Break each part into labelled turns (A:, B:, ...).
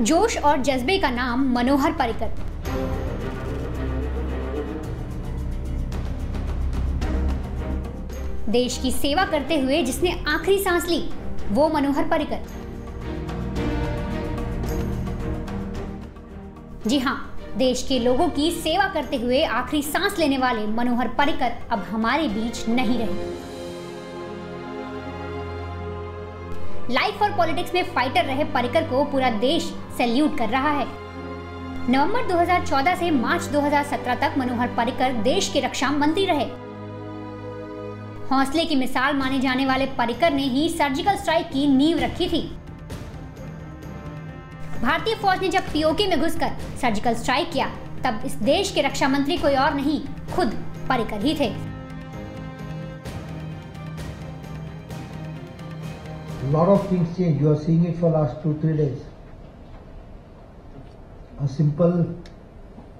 A: जोश और जज्बे का नाम मनोहर पर्रिकर। देश की सेवा करते हुए जिसने आखिरी सांस ली, वो मनोहर पर्रिकर। जी हां, देश के लोगों की सेवा करते हुए आखिरी सांस लेने वाले मनोहर पर्रिकर अब हमारे बीच नहीं रहे। लाइफ और पॉलिटिक्स में फाइटर रहे पर्रिकर को पूरा देश सैल्यूट कर रहा है। नवंबर 2014 से मार्च 2017 तक मनोहर पर्रिकर देश के रक्षा मंत्री रहे। हौसले की मिसाल माने जाने वाले पर्रिकर ने ही सर्जिकल स्ट्राइक की नींव रखी थी। भारतीय फौज ने जब पीओके में घुसकर सर्जिकल स्ट्राइक किया, तब इस देश के रक्षा मंत्री कोई और नहीं, खुद पर्रिकर ही थे।
B: Lot of things change. You are seeing it for last 2-3 days. A simple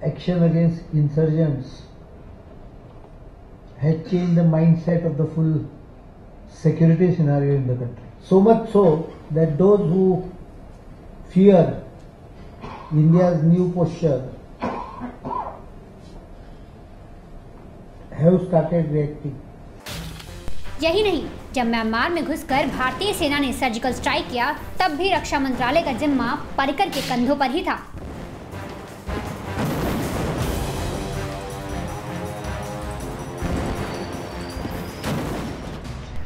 B: action against insurgents had changed the mindset of the full security scenario in the country. So much so that those who fear India's new posture have started reacting.
A: यही नहीं, जब Myanmar में घुसकर भारतीय सेना ने surgical strike किया, तब भी रक्षा मंत्रालय का जिम्मा पर्रिकर के कंधों पर ही था।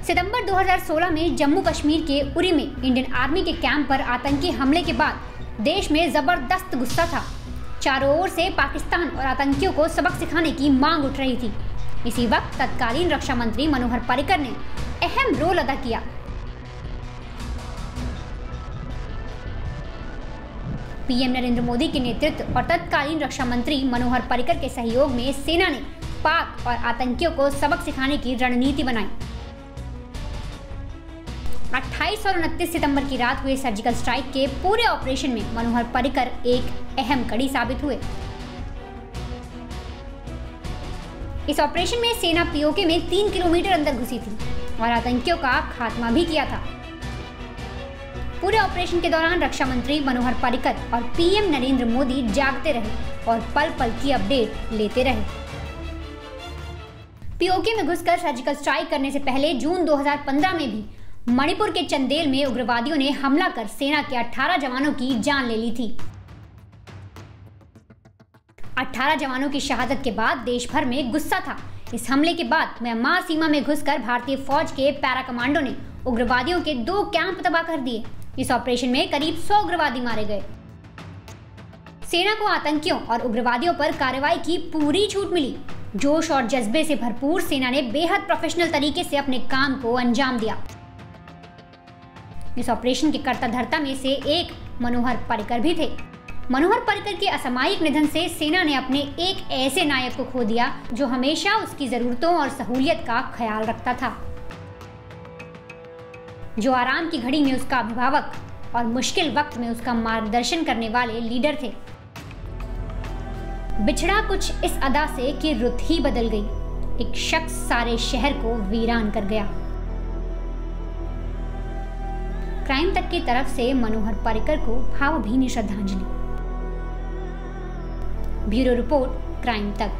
A: सितंबर 2016 में जम्मू कश्मीर के उरी में इंडियन आर्मी के कैंप पर आतंकी हमले के बाद देश में जबरदस्त गुस्सा था। चारों ओर से पाकिस्तान और आतंकियों को सबक सिखाने की मांग उठ रही थी। इसी वक्त तत्कालीन रक्षा मंत्री मनोहर पर्रिकर ने अहम रोल अदा किया। पीएम नरेंद्र मोदी के नेतृत्व और तत्कालीन रक्षा मंत्री मनोहर पर्रिकर के सहयोग में सेना ने पाक और आतंकियों को सबक सिखाने की रणनीति बनाई। 28 और 29 सितंबर की रात हुए सर्जिकल स्ट्राइक के पूरे ऑपरेशन में मनोहर पर्रिकर एक अहम कड़ी साबित हुए। इस ऑपरेशन में सेना पीओके में 3 किलोमीटर अंदर घुसी थी और आतंकियों का खात्मा भी किया था। पूरे ऑपरेशन के दौरान रक्षा मंत्री मनोहर पर्रिकर और पीएम नरेंद्र मोदी जागते रहे और पल पल की अपडेट लेते रहे। पीओके में घुसकर सर्जिकल स्ट्राइक करने से पहले जून 2015 में भी मणिपुर के चंदेल में उग्रवादियों ने हमला कर सेना के 18 जवानों की जान ले ली थी। 18 जवानों की शहादत के बाद देश भर में गुस्सा था। इस हमले के बाद म्यांमार सीमा में घुसकर भारतीय फौज के पैरा कमांडो ने उग्रवादियों के 2 कैंप तबाह कर दिए। इस ऑपरेशन में करीब 100 उग्रवादी मारे गए। सेना को आतंकियों और उग्रवादियों पर कार्रवाई की पूरी छूट मिली। जोश और जज्बे से भरपूर सेना ने बेहद प्रोफेशनल तरीके से अपने काम को अंजाम दिया। इस ऑपरेशन के कर्ता धर्ता में से एक मनोहर पर्रिकर भी थे। मनोहर पर्रिकर के असामयिक निधन से सेना ने अपने एक ऐसे नायक को खो दिया जो हमेशा उसकी जरूरतों और सहूलियत का ख्याल रखता था, जो आराम की घड़ी में उसका अभिभावक और मुश्किल वक्त में उसका मार्गदर्शन करने वाले लीडर थे। बिछड़ा कुछ इस अदा से कि रुत ही बदल गई। एक शख्स सारे शहर को वीरान कर गया। क्राइम तक की तरफ से मनोहर पर्रिकर को भावभीनी श्रद्धांजलि। ब्यूरो रिपोर्ट, क्राइम तक।